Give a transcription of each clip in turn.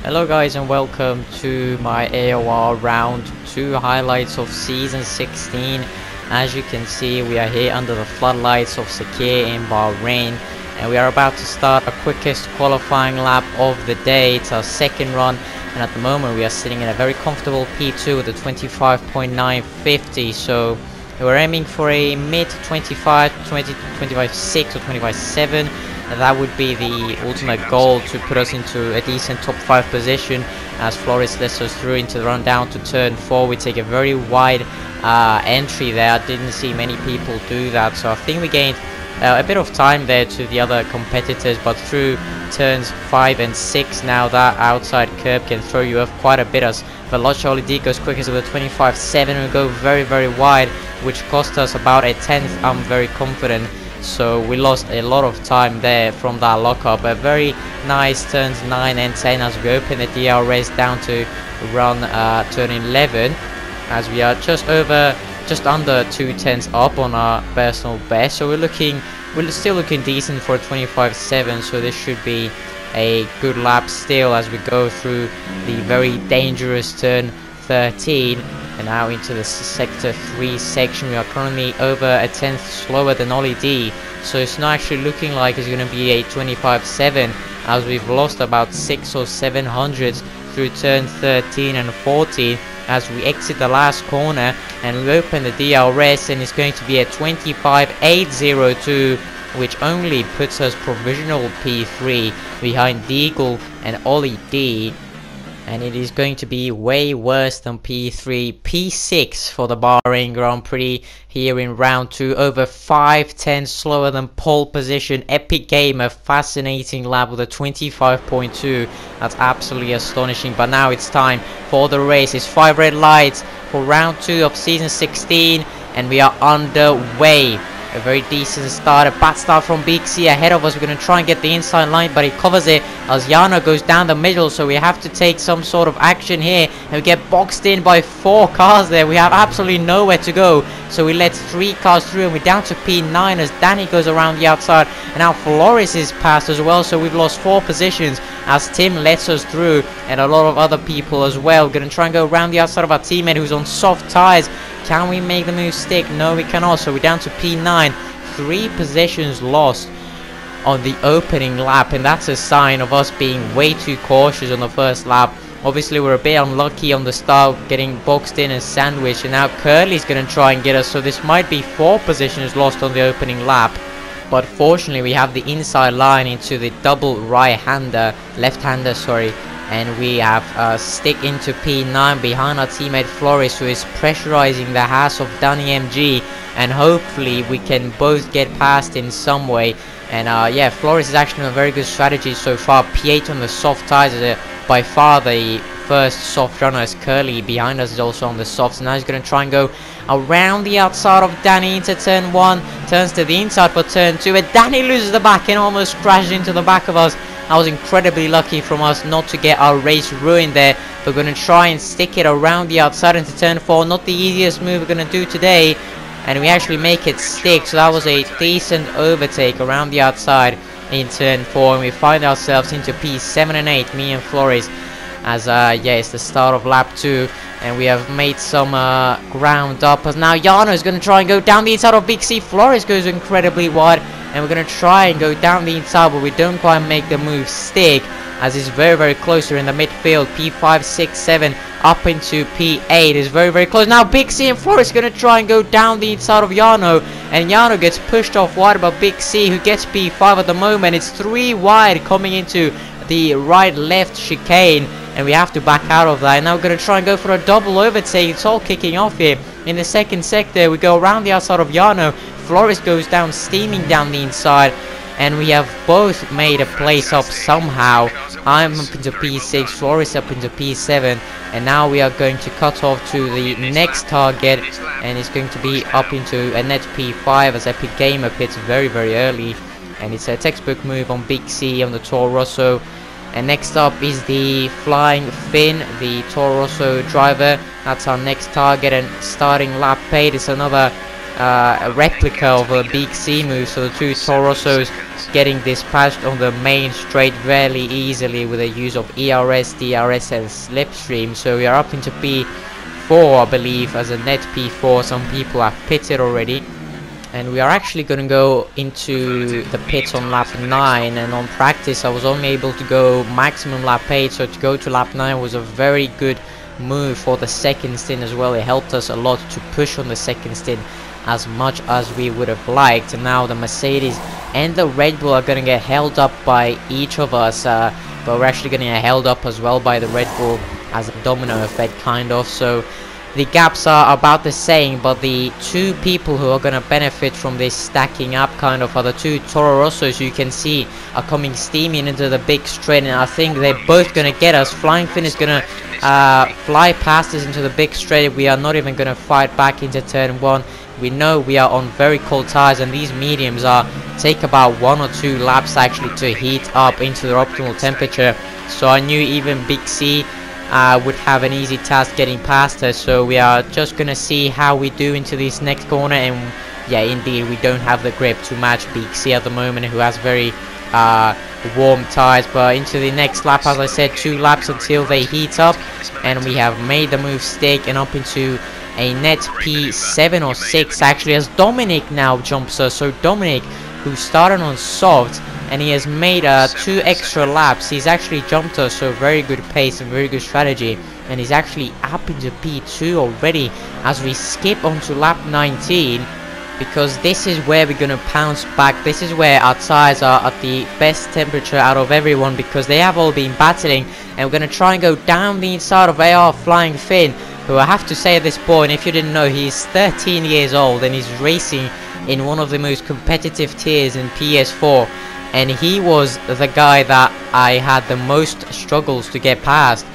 Hello guys and welcome to my AOR round 2 highlights of season 16. As you can see, we are here under the floodlights of Sakir in Bahrain, and we are about to start our quickest qualifying lap of the day. It's our second run, and at the moment we are sitting in a very comfortable P2 with a 25.950, so we're aiming for a mid 25, 25.6 or 25.7. That would be the ultimate goal, to put us into a decent top 5 position, as Flores lets us through into the run down to turn 4. We take a very wide entry there. I didn't see many people do that, so I think we gained a bit of time there to the other competitors, but through turns 5 and 6 now that outside curb can throw you off quite a bit, as Veloce Olidi goes quickest with a 25.7 and go very wide, which cost us about a 10th. I'm very confident. So we lost a lot of time there from that lockup. A very nice turns 9 and 10 as we open the DRS down to run turn 11, as we are just under 2/10 up on our personal best. So we're still looking decent for a 25.7, so this should be a good lap still as we go through the very dangerous turn 13 and now into the sector 3 section. We are currently over a 10th slower than Ollie D, so it's not actually looking like it's going to be a 25.7, as we've lost about 600 or 700 through turn 13 and 14 as we exit the last corner, and we open the DRS and it's going to be a 25.802, which only puts us provisional P3 behind Deagle and Ollie D. And it is going to be way worse than P3. P6 for the Bahrain Grand Prix here in round 2. Over 5/10 slower than pole position. Epic Gamer, fascinating lap with a 25.2. That's absolutely astonishing. But now it's time for the race. It's 5 red lights for round 2 of season 16. And we are underway. A very decent start, a bad start from Big C ahead of us. We're going to try and get the inside line, but he covers it as Yano goes down the middle, so we have to take some sort of action here, and we get boxed in by 4 cars there. We have absolutely nowhere to go, so we let 3 cars through, and we're down to P9 as Danny goes around the outside, and now Flores is passed as well, so we've lost 4 positions as Tim lets us through, and a lot of other people as well. We're going to try and go around the outside of our teammate who's on soft tires. Can we make the move stick? No, we cannot. So we're down to P9. 3 positions lost on the opening lap, and that's a sign of us being way too cautious on the first lap. Obviously, we're a bit unlucky on the start, getting boxed in and sandwiched, and now Curly's going to try and get us. So this might be 4 positions lost on the opening lap. But fortunately, we have the inside line into the double left-hander, sorry. And we have stick into P9 behind our teammate Flores, who is pressurizing the ass of Danny MG, and hopefully we can both get past in some way. And yeah, Flores is actually a very good strategy so far. P8 on the soft tires is by far the first soft runner, as Curly behind us is also on the softs. Now he's going to try and go around the outside of Danny into turn 1, turns to the inside for turn 2, and Danny loses the back and almost crashes into the back of us. That was incredibly lucky from us not to get our race ruined there. We're going to try and stick it around the outside into turn 4. Not the easiest move we're going to do today, and we actually make it stick. So that was a decent overtake around the outside in turn 4, and we find ourselves into P7 and 8, me and Flores, as yeah, it's the start of lap 2, and we have made some ground up, as now Yano is going to try and go down the inside of Big C. Flores goes incredibly wide, and we're going to try and go down the inside, but we don't quite make the move stick, as it's very close. We're in the midfield. P5, 6, 7 up into P8 is very close. Now Big C and Flores going to try and go down the inside of Yano, and Yano gets pushed off wide by Big C, who gets P5 at the moment. It's 3 wide coming into the right-left chicane, and we have to back out of that. And now we're going to try and go for a double overtake. It's all kicking off here in the second sector. We go around the outside of Yano. Flores goes down, steaming down the inside, and we have both made a place up somehow. I'm up into P6, Flores up into P7, and now we are going to cut off to the next target, and it's going to be up into a net P5 as Epic Gamer pits very early, and it's a textbook move on Big C on the Toro Rosso. And next up is the Flying Finn, the Toro Rosso driver. That's our next target, and starting lap 8 is another a replica of a Big C move. So the 2 Toro Rossos getting dispatched on the main straight very easily with the use of ERS, DRS and slipstream. So we are up into P4, I believe, as a net P4. Some people have pitted already. And we are actually going to go into the pits on lap 9, and on practice I was only able to go maximum lap 8, so to go to lap 9 was a very good move for the second stint as well. It helped us a lot to push on the second stint as much as we would have liked. And now the Mercedes and the Red Bull are going to get held up by each of us, but we're actually going to get held up as well by the Red Bull as a domino effect kind of. So the gaps are about the same, but the two people who are going to benefit from this stacking up kind of are the two Toro Rossos you can see are coming steaming into the big straight, and I think they're both going to get us. Flying Finn is going to fly past us into the big straight. We are not even going to fight back into turn 1. We know we are on very cold tires, and these mediums take about 1 or 2 laps actually to heat up into their optimal temperature. So I knew even Big C would have an easy task getting past us. So we are just gonna see how we do into this next corner, and yeah, indeed we don't have the grip to match Big C at the moment, who has very warm tires. But into the next lap, as I said, 2 laps until they heat up, and we have made the move stick and up into a net P7 or 6 actually, as Dominic now jumps us. So Dominic, who started on soft, and he has made 2 extra laps. He's actually jumped us, so very good pace and very good strategy, and he's actually up into P2 already as we skip onto lap 19, because this is where we're gonna pounce back. This is where our tires are at the best temperature out of everyone, because they have all been battling, and we're gonna try and go down the inside of AOR Flying Finn, who I have to say at this point, if you didn't know, he's 13 years old and he's racing in one of the most competitive tiers in PS4. And he was the guy that I had the most struggles to get past,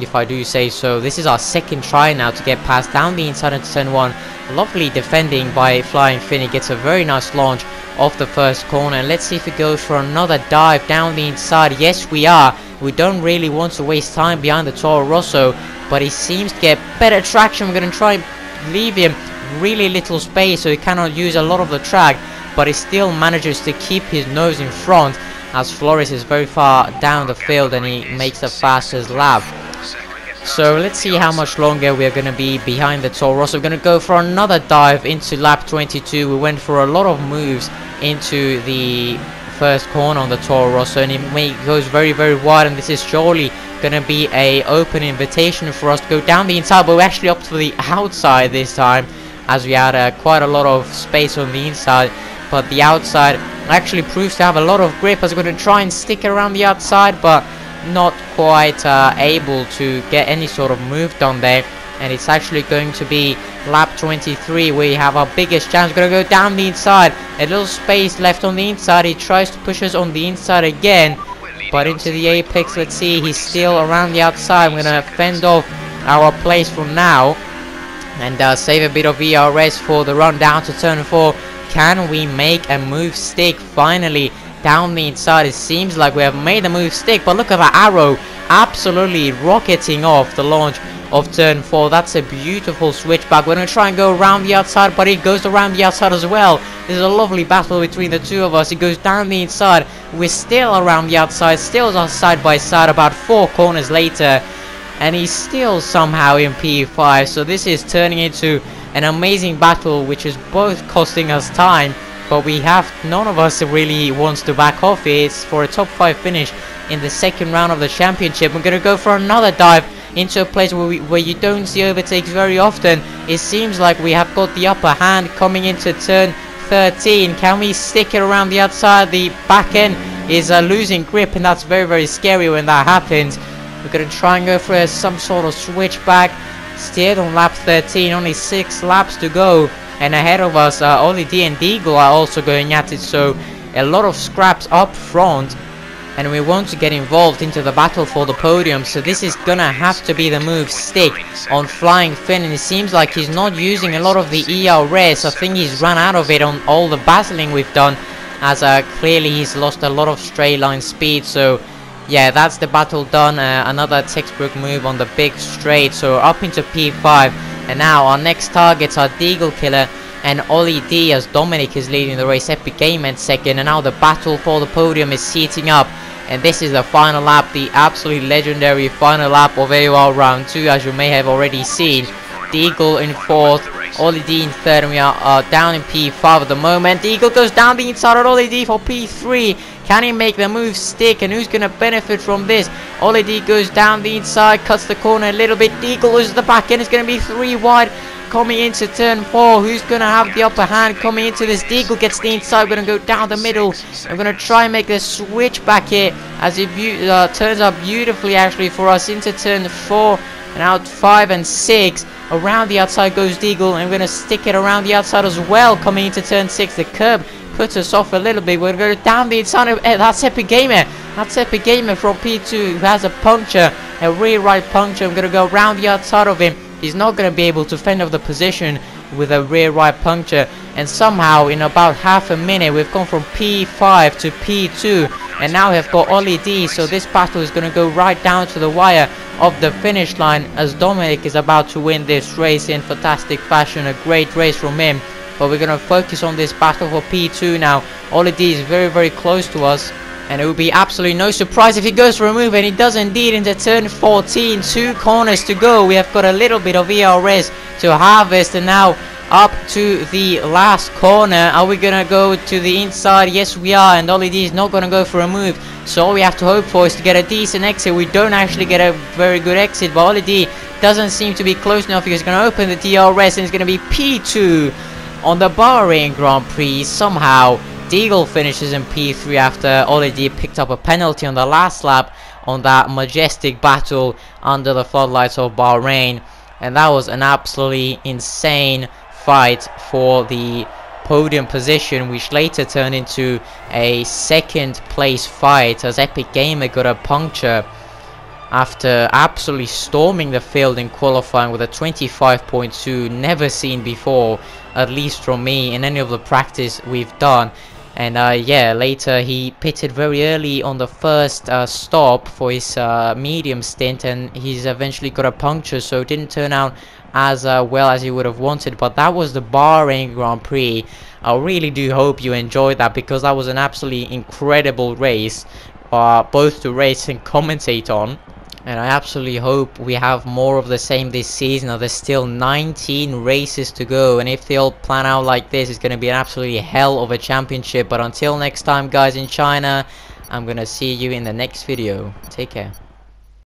if I do say so. This is our second try now to get past down the inside into turn 1. Lovely defending by Flying Finn. He gets a very nice launch off the first corner. And let's see if he goes for another dive down the inside. Yes, we are. We don't really want to waste time behind the Toro Rosso, but he seems to get better traction. We're going to try and leave him really little space so he cannot use a lot of the track, but he still manages to keep his nose in front, as Flores is very far down the field and he makes the fastest lap. So let's see how much longer we're going to be behind the Toro Rosso. We're going to go for another dive into lap 22. We went for a lot of moves into the first corner on the Toro Rosso, and it goes very wide, and this is surely going to be a open invitation for us to go down the inside, but we're actually up to the outside this time, as we had quite a lot of space on the inside. But the outside actually proves to have a lot of grip, as we're going to try and stick around the outside, but not quite able to get any sort of move done there. And it's actually going to be lap 23 where we have our biggest chance. We're going to go down the inside, a little space left on the inside. He tries to push us on the inside again, but into the apex. Let's see, he's still around the outside. I'm going to fend off our place from now and save a bit of ERS for the run down to turn 4. Can we make a move stick finally down the inside? It seems like we have made a move stick, but look at that arrow absolutely rocketing off the launch of turn 4. That's a beautiful switchback. We're going to try and go around the outside, but it goes around the outside as well. There's a lovely battle between the two of us. It goes down the inside. We're still around the outside, still side by side about 4 corners later, and he's still somehow in P5. So this is turning into an amazing battle, which is both costing us time, but we have, none of us really wants to back off. It's for a top 5 finish in the second round of the championship. We're going to go for another dive into a place where you don't see overtakes very often. It seems like we have got the upper hand coming into turn 13. Can we stick it around the outside? The back end is losing grip, and that's very scary when that happens. We're going to try and go for some sort of switchback. Steered on lap 13, only 6 laps to go, and ahead of us Ollie D and Deagle are also going at it. So a lot of scraps up front, and we want to get involved into the battle for the podium. So this is gonna have to be the move stick on Flying Finn, and it seems like he's not using a lot of the ERS. I think he's run out of it on all the battling we've done, as clearly he's lost a lot of straight line speed. So yeah, that's the battle done. Another textbook move on the big straight. So up into P5, and now our next targets are Deagle Killer and Ollie D, as Dominic is leading the race, Epic Gamer in second, and now the battle for the podium is heating up. And this is the final lap, the absolutely legendary final lap of AOR round 2, as you may have already seen. Deagle in 4th, Ollie D in 3rd, and we are down in P5 at the moment. Deagle goes down the inside of Ollie D for P3. Can he make the move stick, and who's going to benefit from this? Ollie D goes down the inside, cuts the corner a little bit. Deagle loses the back end, it's going to be 3 wide. Coming into turn 4, who's going to have the upper hand coming into this? Deagle gets the inside, we're going to go down the middle. We're going to try and make the switch back here, as it turns out beautifully actually for us into turn 4 and out 5 and 6. Around the outside goes Deagle, and we're going to stick it around the outside as well. Coming into turn 6, the curb puts us off a little bit. We're going to go down the inside of that's Epic Gamer. That's Epic Gamer from P2, who has a puncture, a rear right puncture. I'm going to go around the outside of him. He's not going to be able to fend off the position with a rear right puncture, and somehow in about half a minute we've gone from P5 to P2, and now we've got Ollie D. So this battle is going to go right down to the wire of the finish line, as Dominic is about to win this race in fantastic fashion. A great race from him, but we're going to focus on this battle for P2 now. Ollie D is very close to us, and it would be absolutely no surprise if he goes for a move, and he does indeed into turn 14. 2 corners to go. We have got a little bit of ERS to harvest, and now up to the last corner. Are we gonna go to the inside? Yes we are, and Ollie D is not gonna go for a move, so all we have to hope for is to get a decent exit. We don't actually get a very good exit, but Ollie D doesn't seem to be close enough. He's gonna open the DRS, and it's gonna be P2 on the Bahrain Grand Prix. Somehow Deagle finishes in P3 after Ollie D picked up a penalty on the last lap on that majestic battle under the floodlights of Bahrain, and that was an absolutely insane fight for the podium position, which later turned into a second place fight, as Epic Gamer got a puncture after absolutely storming the field in qualifying with a 25.2, never seen before, at least from me in any of the practice we've done. And yeah, later he pitted very early on the first stop for his medium stint, and he's eventually got a puncture, so it didn't turn out as well as he would have wanted. But that was the Bahrain Grand Prix. I really do hope you enjoyed that, because that was an absolutely incredible race, both to race and commentate on. And I absolutely hope we have more of the same this season. Now, there's still 19 races to go, and if they all plan out like this, it's going to be an absolutely hell of a championship. But until next time, guys in China, I'm going to see you in the next video. Take care.